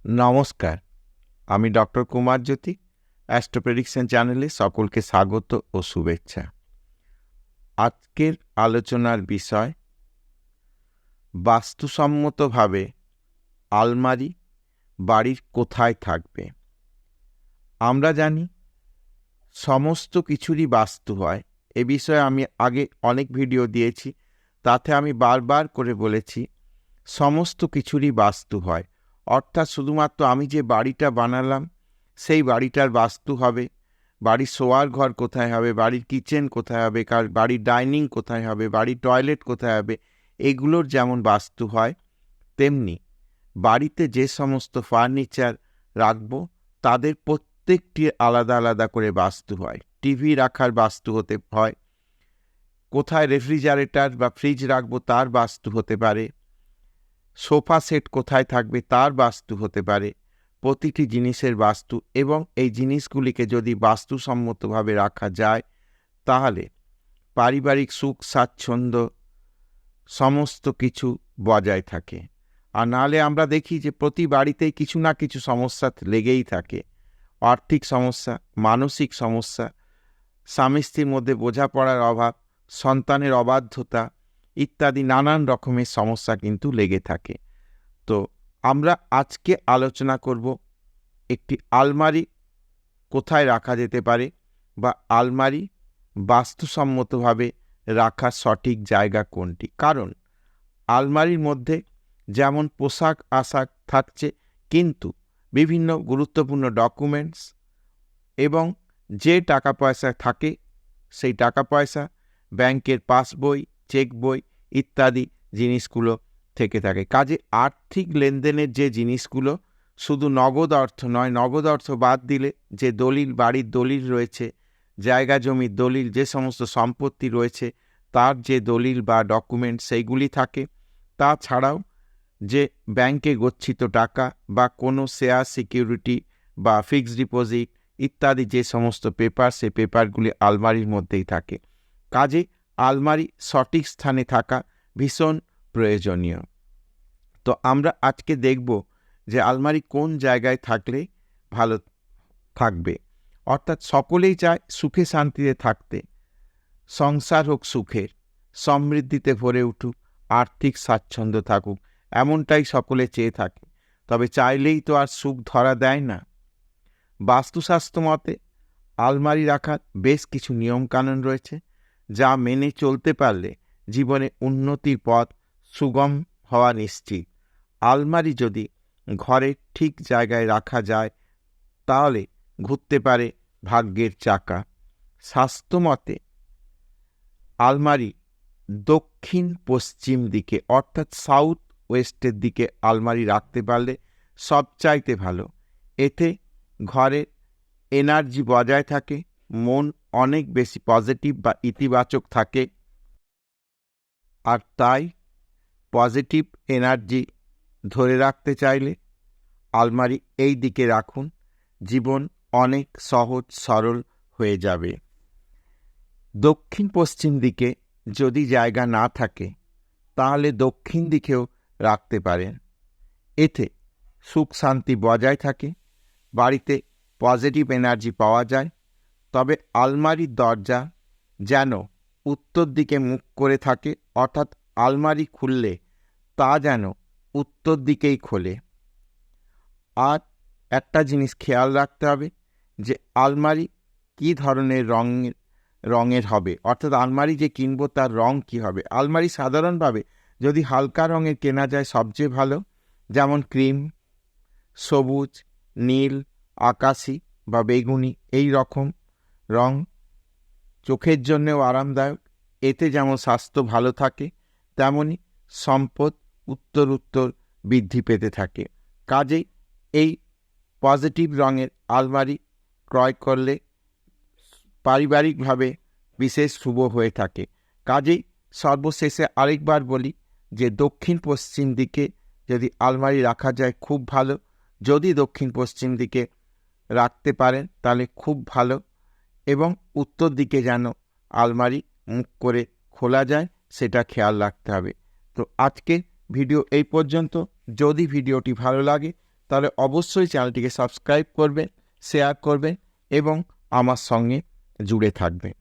নমস্কার, আমি ডক্টর কুমার জ্যোতি। Astro prediction চ্যানেলে সকলকে স্বাগত ও শুভেচ্ছা। আজকের আলোচনার বিষয় বাস্তুসম্মতভাবে আলমারি বাড়ির কোথায় থাকবে। আমরা জানি সমস্ত কিছুরই বাস্তু হয়। এ বিষয়ে আমি আগে অনেক ভিডিও দিয়েছি, তাতে আমি বারবার করে বলেছি সমস্ত কিছুরই বাস্তু হয়। অর্থাৎ শুধুমাত্র আমি যে বাড়িটা বানালাম সেই বাড়িটার বাস্তু হবে, বাড়ির শোয়ার ঘর কোথায় হবে, বাড়ির কিচেন কোথায় হবে, বাড়ির ডাইনিং কোথায় হবে, বাড়ির টয়লেট কোথায় হবে, এগুলোর যেমন বাস্তু হয়, তেমনি বাড়িতে যে সমস্ত ফার্নিচার রাখবো তাদের প্রত্যেকটি আলাদা আলাদা করে বাস্তু হয়। টিভি রাখার বাস্তু হতে হয়, কোথায় রেফ্রিজারেটর বা ফ্রিজ রাখবো তার বাস্তু হতে পারে, সোফা সেট কোথায় থাকবে তার বাস্তু হতে পারে। প্রতিটি জিনিসের বাস্তু, এবং এই জিনিসগুলিকে যদি বাস্তুসম্মতভাবে রাখা যায় তাহলে পারিবারিক সুখ স্বাচ্ছন্দ্য সমস্ত কিছু বজায় থাকে। আর নাহলে আমরা দেখি যে প্রতি বাড়িতেই কিছু না কিছু সমস্যা লেগেই থাকে। আর্থিক সমস্যা, মানসিক সমস্যা, স্বামী স্ত্রীর মধ্যে বোঝাপড়ার অভাব, সন্তানের অবাধ্যতা ইত্যাদি নানান রকমের সমস্যা কিন্তু লেগে থাকে। তো আমরা আজকে আলোচনা করব একটি আলমারি কোথায় রাখা যেতে পারে, বা আলমারি বাস্তুসম্মতভাবে রাখার সঠিক জায়গা কোনটি। কারণ আলমারির মধ্যে যেমন পোশাক আশাক থাকছে, কিন্তু বিভিন্ন গুরুত্বপূর্ণ ডকুমেন্টস এবং যে টাকা পয়সা থাকে সেই টাকা পয়সা, ব্যাংকের পাসবই, চেক বই ইত্যাদি জিনিসগুলো থেকে থাকে। কাজে আর্থিক লেনদেনের যে জিনিসগুলো, শুধু নগদ অর্থ নয়, নগদ অর্থ বাদ দিলে যে দলিল, বাড়ির দলিল রয়েছে, জায়গা জমির দলিল, যে সমস্ত সম্পত্তি রয়েছে তার যে দলিল বা ডকুমেন্ট সেইগুলি থাকে। তাছাড়াও যে ব্যাংকে গচ্ছিত টাকা বা কোনো শেয়ার সিকিউরিটি বা ফিক্সড ডিপোজিট ইত্যাদি যে সমস্ত পেপার, সে পেপারগুলি আলমারির মধ্যেই থাকে। কাজে আলমারি সঠিক স্থানে থাকা ভীষণ প্রয়োজনীয়। তো আমরা আজকে দেখব যে আলমারি কোন জায়গায় থাকলে ভালো থাকবে। অর্থাৎ সকলেই চায় সুখে শান্তিতে থাকতে, সংসার হোক সুখের, সমৃদ্ধিতে ভরে উঠুক, আর্থিক স্বাচ্ছন্দ্য থাকুক, এমনটাই সকলে চেয়ে থাকে। তবে চাইলেই তো আর সুখ ধরা দেয় না। বাস্তুশাস্ত্র মতে আলমারি রাখার বেশ কিছু নিয়মকানুন রয়েছে, যা মেনে চলতে পারলে জীবনে উন্নতির পথ সুগম হওয়া নিশ্চিত। আলমারি যদি ঘরের ঠিক জায়গায় রাখা যায় তাহলে ঘুরতে পারে ভাগ্যের চাকা। স্বাস্থ্যমতে আলমারি দক্ষিণ পশ্চিম দিকে অর্থাৎ সাউথ ওয়েস্টের দিকে আলমারি রাখতে পারলে সবচাইতে ভালো। এতে ঘরের এনার্জি বজায় থাকে, মন অনেক বেশি পজিটিভ বা ইতিবাচক থাকে। আর তাই পজিটিভ এনার্জি ধরে রাখতে চাইলে আলমারি এই দিকে রাখুন, জীবন অনেক সহজ সরল হয়ে যাবে। দক্ষিণ পশ্চিম দিকে যদি জায়গা না থাকে তাহলে দক্ষিণ দিকেও রাখতে পারেন। এতে সুখ শান্তি বজায় থাকে, বাড়িতে পজিটিভ এনার্জি পাওয়া যায়। তবে আলমারির দরজা যেন উত্তর দিকে মুখ করে থাকে, অর্থাৎ আলমারি খুললে তা যেন উত্তর দিকেই খোলে। আর একটা জিনিস খেয়াল রাখতে হবে যে আলমারি কী ধরনের রঙের হবে, অর্থাৎ আলমারি যে কিনবো তার রং কী হবে। আলমারি সাধারণভাবে যদি হালকা রঙের কেনা যায় সবচেয়ে ভালো, যেমন ক্রিম, সবুজ, নীল, আকাশি বা বেগুনি এই রকম রং চোখের জন্যেও আরামদায়ক। এতে যেমন স্বাস্থ্য ভালো থাকে, তেমনি সম্পদ উত্তর উত্তর বৃদ্ধি পেতে থাকে। কাজেই এই পজিটিভ রঙের আলমারি ক্রয় করলে পারিবারিকভাবে বিশেষ শুভ হয়ে থাকে। কাজেই সর্বশেষে আরেকবার বলি যে দক্ষিণ পশ্চিম দিকে যদি আলমারি রাখা যায় খুব ভালো। যদি দক্ষিণ পশ্চিম দিকে রাখতে পারেন তাহলে খুব ভালো, এবং উত্তর দিকে যেন আলমারি মুখ করে খোলা যায় সেটা খেয়াল রাখতে হবে। তো আজকে ভিডিও এই পর্যন্ত। যদি ভিডিওটি ভালো লাগে তাহলে অবশ্যই চ্যানেলটিকে সাবস্ক্রাইব করবেন, শেয়ার করবেন এবং আমার সঙ্গে জুড়ে থাকবেন।